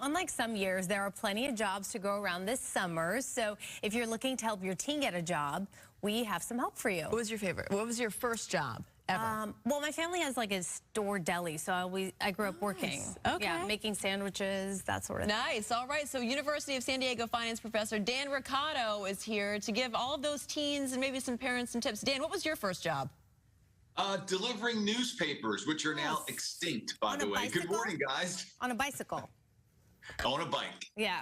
unlike some years, there are plenty of jobs to go around this summer. So if you're looking to help your teen get a job, we have some help for you. What was your favorite? What was your first job ever? Well, my family has like a store deli, so I grew up working. Okay. Yeah, making sandwiches, that sort of thing. Nice. All right. So University of San Diego finance professor Dan Roccato is here to give all of those teens and maybe some parents some tips. Dan, what was your first job? Delivering newspapers, which are now extinct, by the way. Good morning, guys. On a bicycle. On a bike. Yeah.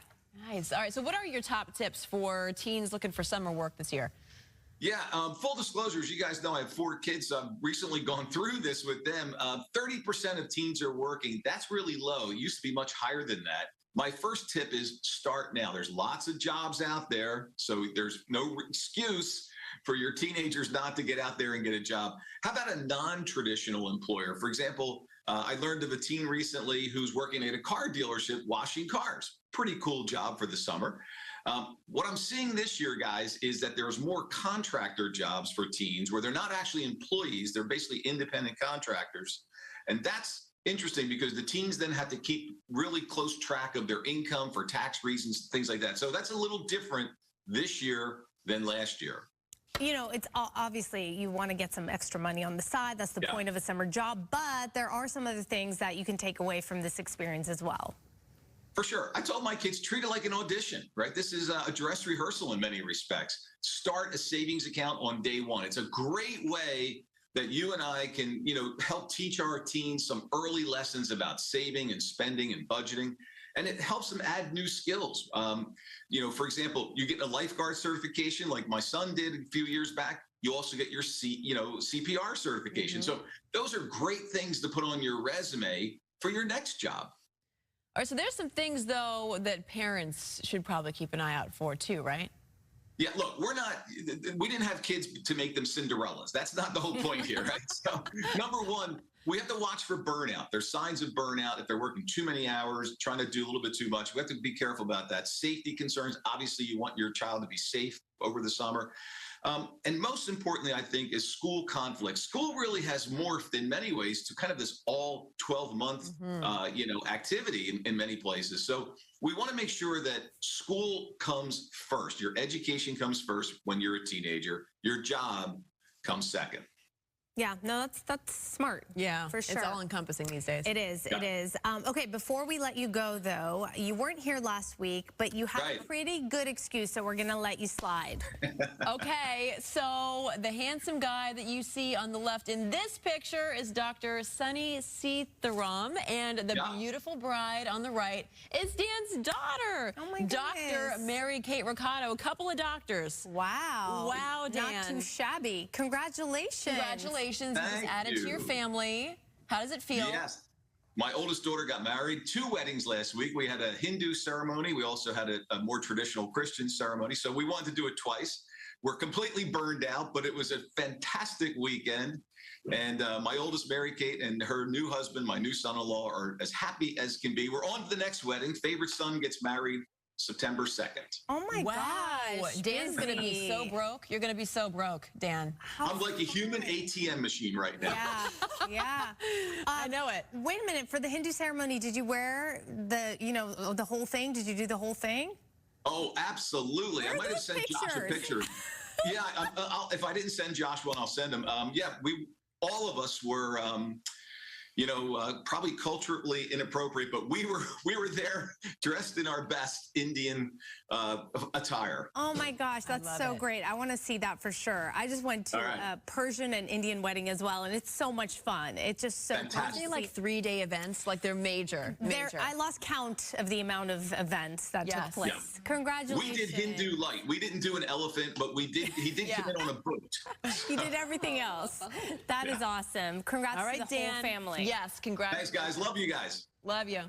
Nice. All right. So what are your top tips for teens looking for summer work this year? Yeah, full disclosures, you guys know I have 4 kids. So I've recently gone through this with them. 30% of teens are working. That's really low. It used to be much higher than that. My first tip is start now. There's lots of jobs out there, so there's no excuse for your teenagers not to get out there and get a job. How about a non-traditional employer? For example, I learned of a teen recently who's working at a car dealership washing cars. Pretty cool job for the summer. What I'm seeing this year, guys, is that there's more contractor jobs for teens where they're not actually employees. They're basically independent contractors. And that's interesting because the teens then have to keep really close track of their income for tax reasons, things like that. So that's a little different this year than last year. You know, it's obviously you want to get some extra money on the side. That's the point of a summer job. But there are some other things that you can take away from this experience as well. For sure. I told my kids, treat it like an audition, right? This is a dress rehearsal in many respects. Start a savings account on day one. It's a great way that you and I can, help teach our teens some early lessons about saving and spending and budgeting. And it helps them add new skills. For example, you get a lifeguard certification like my son did a few years back. You also get your CPR certification. So those are great things to put on your resume for your next job. All right, so there's some things, though, that parents should probably keep an eye out for, too, right? Yeah, look, we didn't have kids to make them Cinderellas. That's not the whole point here, right? So, number one, we have to watch for burnout. There's signs of burnout if they're working too many hours, trying to do a little bit too much. We have to be careful about that. Safety concerns. Obviously, you want your child to be safe over the summer. And most importantly, I think, is school conflict. School really has morphed in many ways to kind of this all 12-month, activity in many places. So we want to make sure that school comes first. Your education comes first when you're a teenager. Your job comes second. Yeah, no, that's smart. Yeah, for sure. It's all encompassing these days. It is. Yeah. It is. Okay, before we let you go, though, you weren't here last week, but you have a pretty good excuse, so we're going to let you slide. Okay, so the handsome guy that you see on the left in this picture is Dr. Sunny Seetharam, and the beautiful bride on the right is Dan's daughter, oh my goodness. Dr. Mary Kate Roccato. A couple of doctors. Wow. Wow, Dan. Not too shabby. Congratulations. Congratulations. You just added to your family. How does it feel? Yes. My oldest daughter got married. 2 weddings last week. We had a Hindu ceremony. We also had a more traditional Christian ceremony. So we wanted to do it twice. We're completely burned out, but it was a fantastic weekend. And my oldest, Mary Kate, and her new husband, my new son-in-law, are as happy as can be. We're on to the next wedding. Favorite son gets married September 2nd. Oh, my gosh. Dan's going to be so broke. You're going to be so broke, Dan. I'm like a human ATM machine right now. Yeah. I know it. Wait a minute. For the Hindu ceremony, did you wear the whole thing? Did you do the whole thing? Oh, absolutely. I might have sent Josh a picture. Yeah, if I didn't send Josh one, I'll send him. All of us were... probably culturally inappropriate, but we were there dressed in our best Indian attire. Oh my gosh, that's so great. I want to see that for sure. I just went to a Persian and Indian wedding as well, and it's so much fun. It's just so fantastic. They're like 3-day events, like they're major. I lost count of the amount of events that took place. Yeah. Congratulations. We did Hindu light. We didn't do an elephant, but he did come in on a boat. He did everything else. That is awesome. Congrats to the whole family. Yes, congrats. Thanks, guys. Love you guys. Love you.